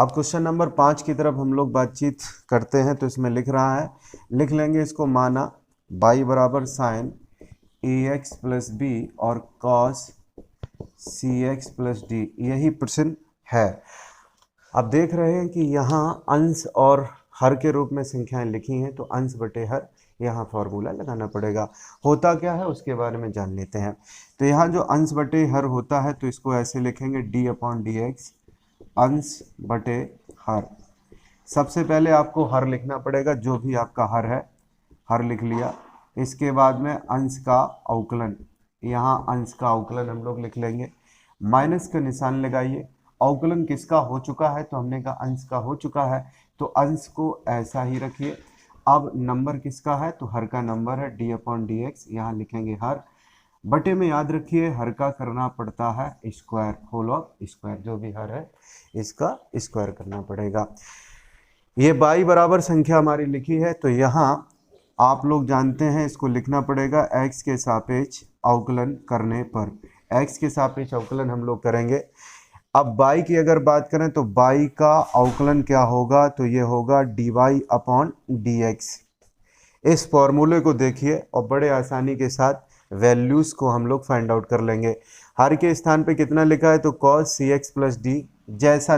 अब question number 5 की तरफ हम लोग बातचीत करते हैं। तो इसमें लिख रहा है, लिख लेंगे इसको, माना y बराबर साइन ax प्लस बी और कॉस cx प्लस डी, यही प्रश्न है। अब देख रहे हैं कि यहाँ अंश और हर के रूप में संख्याएं लिखी हैं, तो अंश बटे हर यहाँ फॉर्मूला लगाना पड़ेगा। होता क्या है उसके बारे में जान लेते हैं। तो यहाँ जो अंश बटे हर होता है तो इसको ऐसे लिखेंगे d अपॉन डी एक्स, अंश बटे हर। सबसे पहले आपको हर लिखना पड़ेगा, जो भी आपका हर है, हर लिख लिया। इसके बाद में अंश का अवकलन, यहाँ अंश का अवकलन हम लोग लिख लेंगे। माइनस का निशान लगाइए। अवकलन किसका हो चुका है, तो हमने कहा अंश का हो चुका है, तो अंश को ऐसा ही रखिए। अब नंबर किसका है, तो हर का नंबर है, d अपॉन डी एक्स, यहाँ लिखेंगे हर। बटे में याद रखिए हर का करना पड़ता है स्क्वायर, होल ऑफ स्क्वायर, जो भी हर है इसका स्क्वायर करना पड़ेगा। ये y बराबर संख्या हमारी लिखी है, तो यहाँ आप लोग जानते हैं इसको लिखना पड़ेगा x के सापेक्ष अवकलन करने पर। x के सापेक्ष अवकलन हम लोग करेंगे। अब y की अगर बात करें तो y का अवकलन क्या होगा, तो ये होगा dy अपॉन डी एक्स। इस फॉर्मूले को देखिए और बड़े आसानी के साथ वैल्यूज़ को हम लोग फाइंड आउट कर लेंगे। हर के स्थान पे कितना लिखा है, तो cos cx प्लस डी, जैसा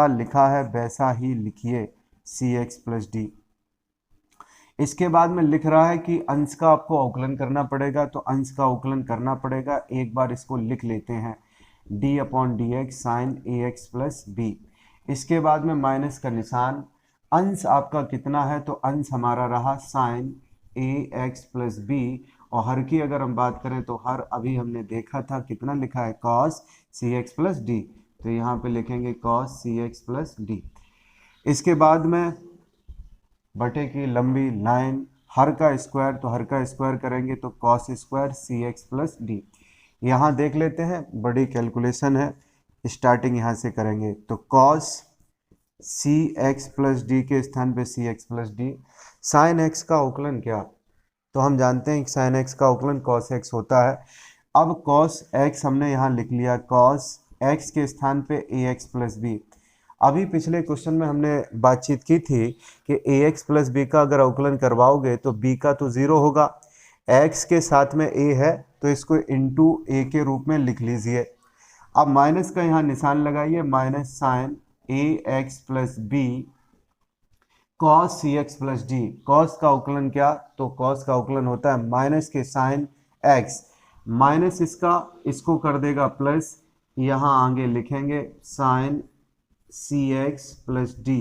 लिखा है वैसा ही लिखिए cx प्लस डी। इसके बाद में लिख रहा है कि अंश का आपको अवकलन करना पड़ेगा, तो अंश का अवकलन करना पड़ेगा। एक बार इसको लिख लेते हैं, d upon d x sine a x plus b. इसके बाद में माइनस का निशान। अंश आपका कितना है, तो अंश हमारा रहा sign a x plus b, और हर की अगर हम बात करें तो हर अभी हमने देखा था कितना लिखा है, cos c x plus d, तो यहाँ पे लिखेंगे cos c x plus D. इसके बाद में बटे की लंबी लाइन, हर का स्क्वायर, तो हर का स्क्वायर करेंगे तो cos square c x plus D. यहाँ देख लेते हैं, बड़ी कैलकुलेशन है, स्टार्टिंग यहाँ से करेंगे, तो cos c x plus d के स्थान पे c x plus d. Sine x का अवकलन क्या, तो हम जानते हैं कि साइन एक्स का अवकलन कॉस एक्स होता है। अब कॉस एक्स हमने यहाँ लिख लिया, कॉस एक्स के स्थान पे ए एक्स प्लस बी। अभी पिछले क्वेश्चन में हमने बातचीत की थी कि ए एक्स प्लस बी का अगर अवकलन करवाओगे तो बी का तो ज़ीरो होगा, एक्स के साथ में ए है तो इसको इंटू ए के रूप में लिख लीजिए। अब माइनस का यहाँ निशान लगाइए, minus sign a x plus B cos c x plus D. Cos का अवकलन क्या, तो कॉस का अवकलन होता है माइनस के साइन एक्स, माइनस इसको कर देगा प्लस, यहाँ आगे लिखेंगे साइन सी एक्स प्लस डी।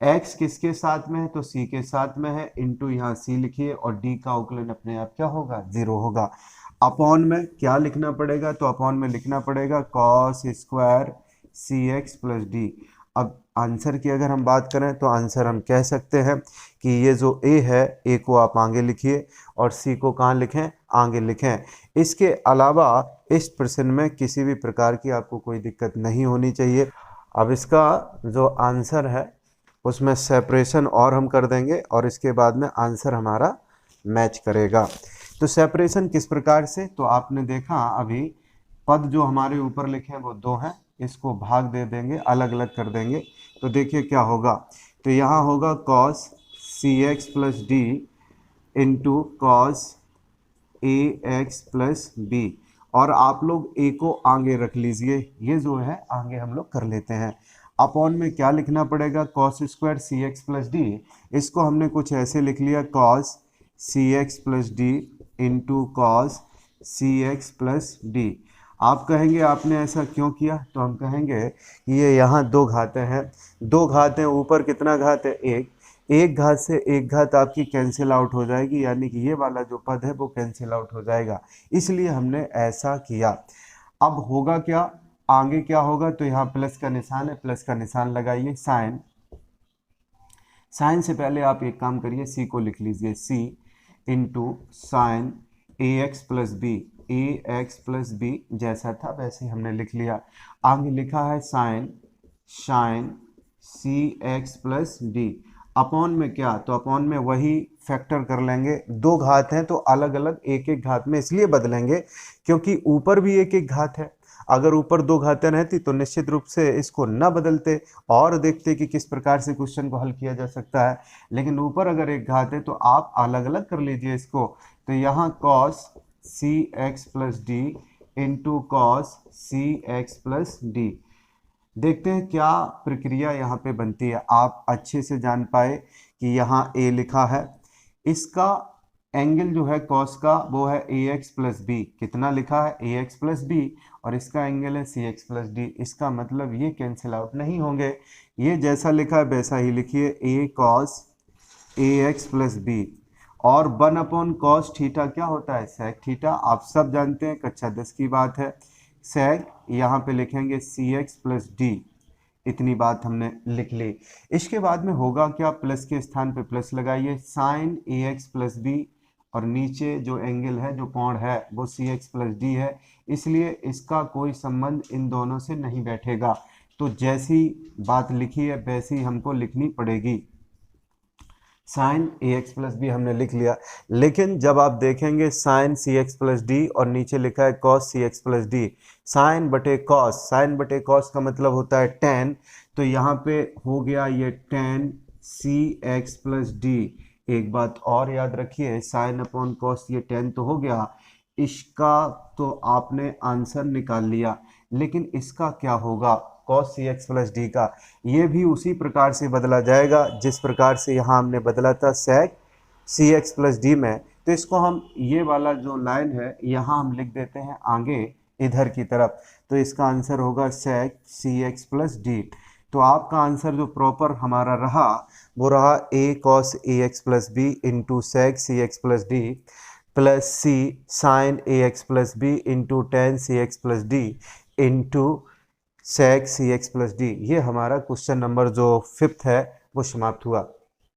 एक्स किसके साथ में है, तो सी के साथ में है, इंटू यहाँ सी लिखिए, और डी का अवकलन अपने आप क्या होगा, जीरो होगा। अपॉन में क्या लिखना पड़ेगा, तो अपॉन में लिखना पड़ेगा cos square c x plus D. अब आंसर की अगर हम बात करें तो आंसर हम कह सकते हैं कि ये जो ए है, ए को आप आगे लिखिए और सी को कहाँ लिखें, आगे लिखें। इसके अलावा इस प्रश्न में किसी भी प्रकार की आपको कोई दिक्कत नहीं होनी चाहिए। अब इसका जो आंसर है उसमें सेपरेशन और हम कर देंगे और इसके बाद में आंसर हमारा मैच करेगा। तो सेपरेशन किस प्रकार से, तो आपने देखा अभी पद जो हमारे ऊपर लिखे हैं वो दो हैं, इसको भाग दे देंगे, अलग अलग कर देंगे, तो देखिए क्या होगा। तो यहाँ होगा cos c x plus d into cos a x plus b, और आप लोग ए को आगे रख लीजिए, ये जो है आगे हम लोग कर लेते हैं। अपॉन में क्या लिखना पड़ेगा, cos square c x plus d, इसको हमने कुछ ऐसे लिख लिया, cos c x plus d into cos c x plus d. आप कहेंगे आपने ऐसा क्यों किया, तो हम कहेंगे कि ये यहाँ दो घातें हैं, दो घातें, ऊपर कितना घात है, एक घात से एक घात आपकी कैंसिल आउट हो जाएगी, यानी कि ये वाला जो पद है वो कैंसिल आउट हो जाएगा, इसलिए हमने ऐसा किया। अब होगा क्या, आगे क्या होगा, तो यहाँ प्लस का निशान है, प्लस का निशान लगाइए, साइन से पहले आप एक काम करिए, सी को लिख लीजिए, सी into sine a x plus B, A x plus B जैसा था वैसे हमने लिख लिया। आगे लिखा है साइन सी एक्स प्लस डी। अपॉन में क्या, तो अपॉन में वही फैक्टर कर लेंगे, दो घात हैं तो अलग अलग एक एक घात में इसलिए बदलेंगे क्योंकि ऊपर भी एक एक घात है। अगर ऊपर दो घातें रहती तो निश्चित रूप से इसको न बदलते और देखते कि किस प्रकार से क्वेश्चन को हल किया जा सकता है, लेकिन ऊपर अगर एक घात है तो आप अलग अलग कर लीजिए इसको। तो यहाँ cos c x plus d into cos c x plus d, देखते हैं क्या प्रक्रिया यहाँ पे बनती है। आप अच्छे से जान पाए कि यहाँ a लिखा है, इसका एंगल जो है कॉस का वो है ए एक्स प्लस बी, कितना लिखा है ए एक्स प्लस बी, और इसका एंगल है सी एक्स प्लस डी। इसका मतलब ये कैंसिल आउट नहीं होंगे, ये जैसा लिखा है वैसा ही लिखिए, ए cos a x plus b, और 1 कॉस थीटा क्या होता है सेक थीटा, आप सब जानते हैं, कक्षा 10 की बात है। सेक यहाँ पे लिखेंगे सी एक्स प्लस डी, इतनी बात हमने लिख ली। इसके बाद में होगा क्या, प्लस के स्थान पे प्लस लगाइए, sign a x plus b, और नीचे जो एंगल है जो कोण है वो सी एक्स प्लस डी है, इसलिए इसका कोई संबंध इन दोनों से नहीं बैठेगा। तो जैसी बात लिखी है वैसी हमको लिखनी पड़ेगी। Sign a x plus B हमने लिख लिया, लेकिन जब आप देखेंगे साइन सी एक्स प्लस डी और नीचे लिखा है cos c x plus d, sign बटे कॉस, साइन बटे कॉस का मतलब होता है टेन, तो यहाँ पे हो गया ये ten c x plus D. एक बात और याद रखिए, साइन अपॉन कॉस ये टेन तो हो गया, इसका तो आपने आंसर निकाल लिया, लेकिन इसका क्या होगा cos c x plus D का, ये भी उसी प्रकार से बदला जाएगा जिस प्रकार से यहाँ हमने बदला था सेक सी एक्स प्लस डी में। तो इसको हम ये वाला जो लाइन है यहाँ हम लिख देते हैं आगे इधर की तरफ, तो इसका आंसर होगा sec c x plus d. तो आपका आंसर जो प्रॉपर हमारा रहा वो रहा a cos a x plus b into sec c x plus d plus c sine a x plus b into tan c x plus d into sec c x plus d. ये हमारा question number जो 5th है वो समाप्त हुआ।